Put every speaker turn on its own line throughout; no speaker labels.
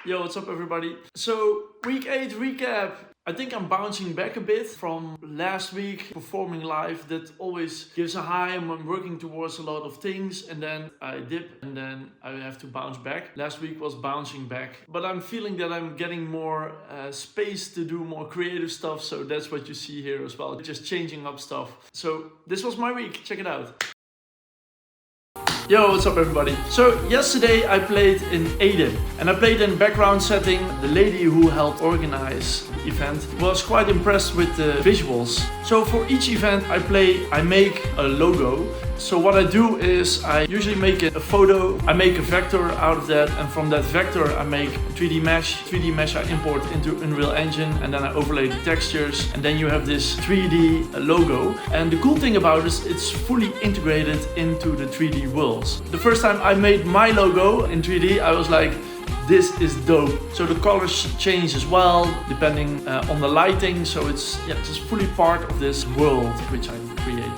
Yo, what's up everybody? So, week 8 recap. I think I'm bouncing back a bit from last week performing live. That always gives a high. I'm working towards a lot of things and then I dip and then I have to bounce back. Last week was bouncing back, but I'm feeling that I'm getting more space to do more creative stuff. So that's what you see here as well. Just changing up stuff. So this was my week. Check it out. Yo, what's up everybody? So yesterday I played in Aden and I played in background setting. The lady who helped organize the event was quite impressed with the visuals. So for each event I make a logo. So what I do is I usually make a photo, I make a vector out of that, and from that vector I make a 3D mesh. 3D mesh I import into Unreal Engine and then I overlay the textures and then you have this 3D logo. And the cool thing about it is it's fully integrated into the 3D worlds. The first time I made my logo in 3D I was like, this is dope. So the colors change as well depending on the lighting. So it's just fully part of this world which I create.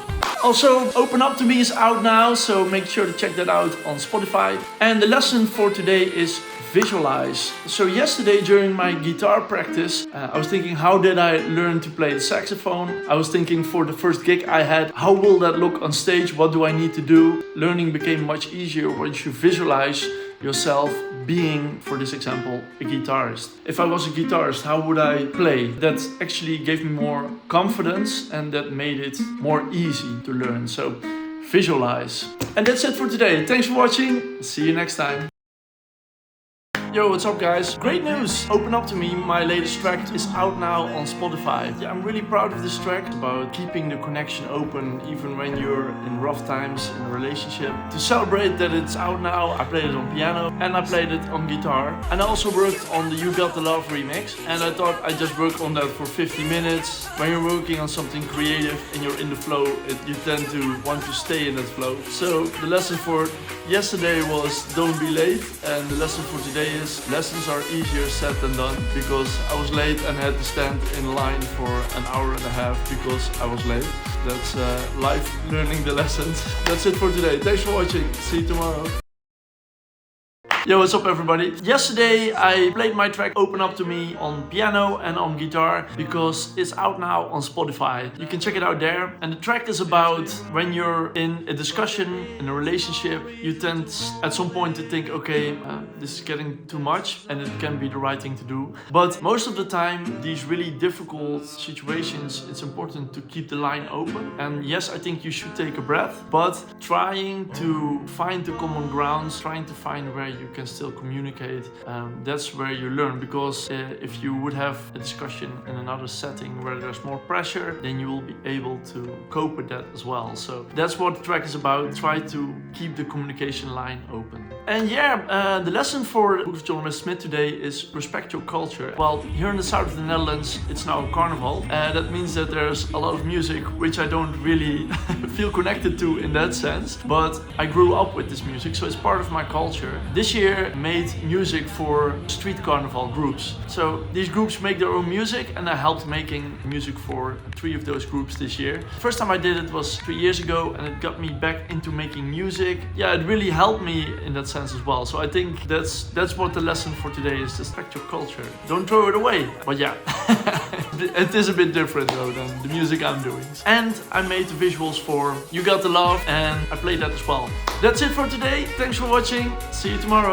Also, Open Up To Me is out now, so make sure to check that out on Spotify. And the lesson for today is visualize. So yesterday during my guitar practice, I was thinking, how did I learn to play the saxophone? I was thinking for the first gig I had, how will that look on stage? What do I need to do? Learning became much easier once you visualize yourself being, for this example, a guitarist. If I was a guitarist, how would I play? That actually gave me more confidence and that made it more easy to learn. So visualize. And that's it for today. Thanks for watching. See you next time. Yo, what's up guys? Great news! Open Up To Me, my latest track, is out now on Spotify. Yeah, I'm really proud of this track. It's about keeping the connection open even when you're in rough times in a relationship. To celebrate that it's out now, I played it on piano and I played it on guitar. And I also worked on the You Got The Love remix. And I thought I'd just work on that for 50 minutes. When you're working on something creative and you're in the flow, you tend to want to stay in that flow. So the lesson for yesterday was don't be late. And the lesson for today is lessons are easier said than done, because I was late and had to stand in line for an hour and a half because I was late. That's life learning the lessons. That's it for today. Thanks for watching. See you tomorrow. Yo, what's up everybody? Yesterday I played my track Open Up To Me on piano and on guitar because it's out now on Spotify. You can check it out there. And the track is about when you're in a discussion, in a relationship, you tend at some point to think, okay, this is getting too much and it can be the right thing to do. But most of the time, these really difficult situations, it's important to keep the line open. And yes, I think you should take a breath, but trying to find the common grounds, trying to find where you can still communicate, that's where you learn. Because if you would have a discussion in another setting where there's more pressure, then you will be able to cope with that as well. So that's what the track is about. Try to keep the communication line open. And yeah, the lesson for the Book of John Smith today is respect your culture. Well, here in the south of the Netherlands, it's now carnival. That means that there's a lot of music which I don't really feel connected to in that sense, but I grew up with this music, so it's part of my culture. This year made music for street carnival groups. So these groups make their own music and I helped making music for 3 of those groups this year. First time I did it was 3 years ago and it got me back into making music. Yeah, it really helped me in that sense as well. So I think that's what the lesson for today is: respect your culture. Don't throw it away. But yeah, it is a bit different though than the music I'm doing. And I made the visuals for You Got The Love and I played that as well. That's it for today. Thanks for watching. See you tomorrow.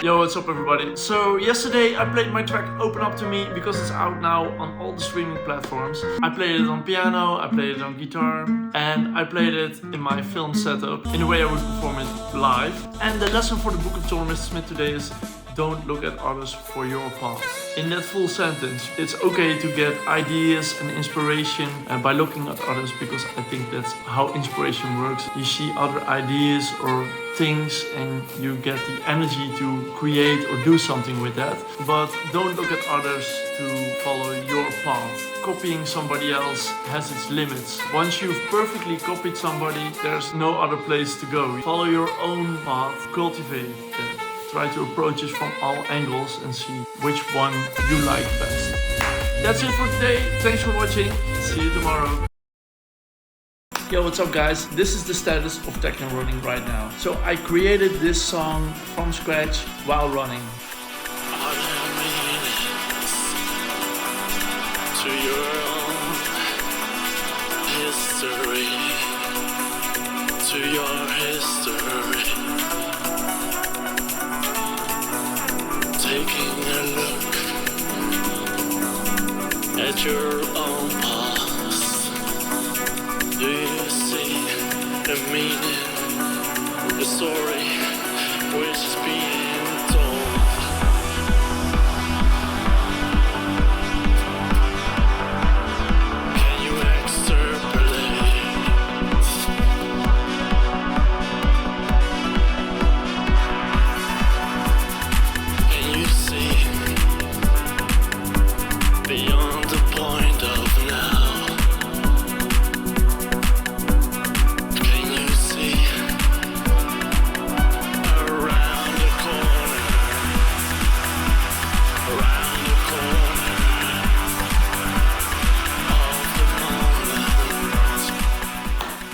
Yo, what's up everybody? So yesterday I played my track Open Up To Me because it's out now on all the streaming platforms. I played it on piano, I played it on guitar, and I played it in my film setup in the way I would perform it live. And the lesson for the Book of John Smith today is don't look at others for your path. In that full sentence, it's okay to get ideas and inspiration by looking at others, because I think that's how inspiration works. You see other ideas or things and you get the energy to create or do something with that. But don't look at others to follow your path. Copying somebody else has its limits. Once you've perfectly copied somebody, there's no other place to go. Follow your own path, cultivate that. Try to approach it from all angles and see which one you like best. That's it for today. Thanks for watching. See you tomorrow. Yo, what's up guys? This is the status of Technorunning right now. So I created this song from scratch while running.
To your own history, to your history, taking a look at your own past. Do you see the meaning, the story which is being told? Beyond the point of now, can you see around the corner of the moment?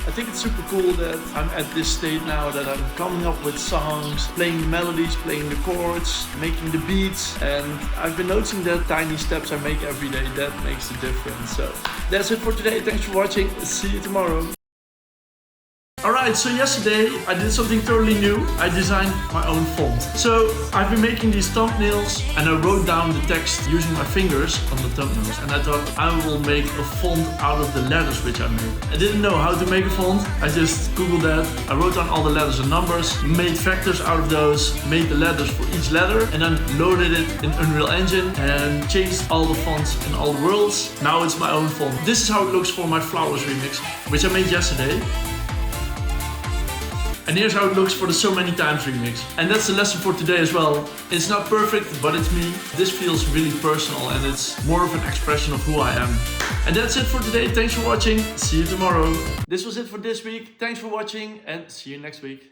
I think it's super cool that I'm at this state now, that I'm coming up with songs, playing the melodies, playing the chords, making the beats, and I've been noticing that tiny steps I make every day, that makes a difference. So that's it for today. Thanks for watching. See you tomorrow. Alright, so yesterday I did something totally new. I designed my own font. So I've been making these thumbnails and I wrote down the text using my fingers on the thumbnails, and I thought I will make a font out of the letters which I made. I didn't know how to make a font. I just googled that. I wrote down all the letters and numbers, made vectors out of those, made the letters for each letter, and then loaded it in Unreal Engine and changed all the fonts and all the worlds. Now it's my own font. This is how it looks for my Flowers remix, which I made yesterday. And here's how it looks for the So Many Times remix. And that's the lesson for today as well. It's not perfect, but it's me. This feels really personal and it's more of an expression of who I am. And that's it for today. Thanks for watching. See you tomorrow. This was it for this week. Thanks for watching and see you next week.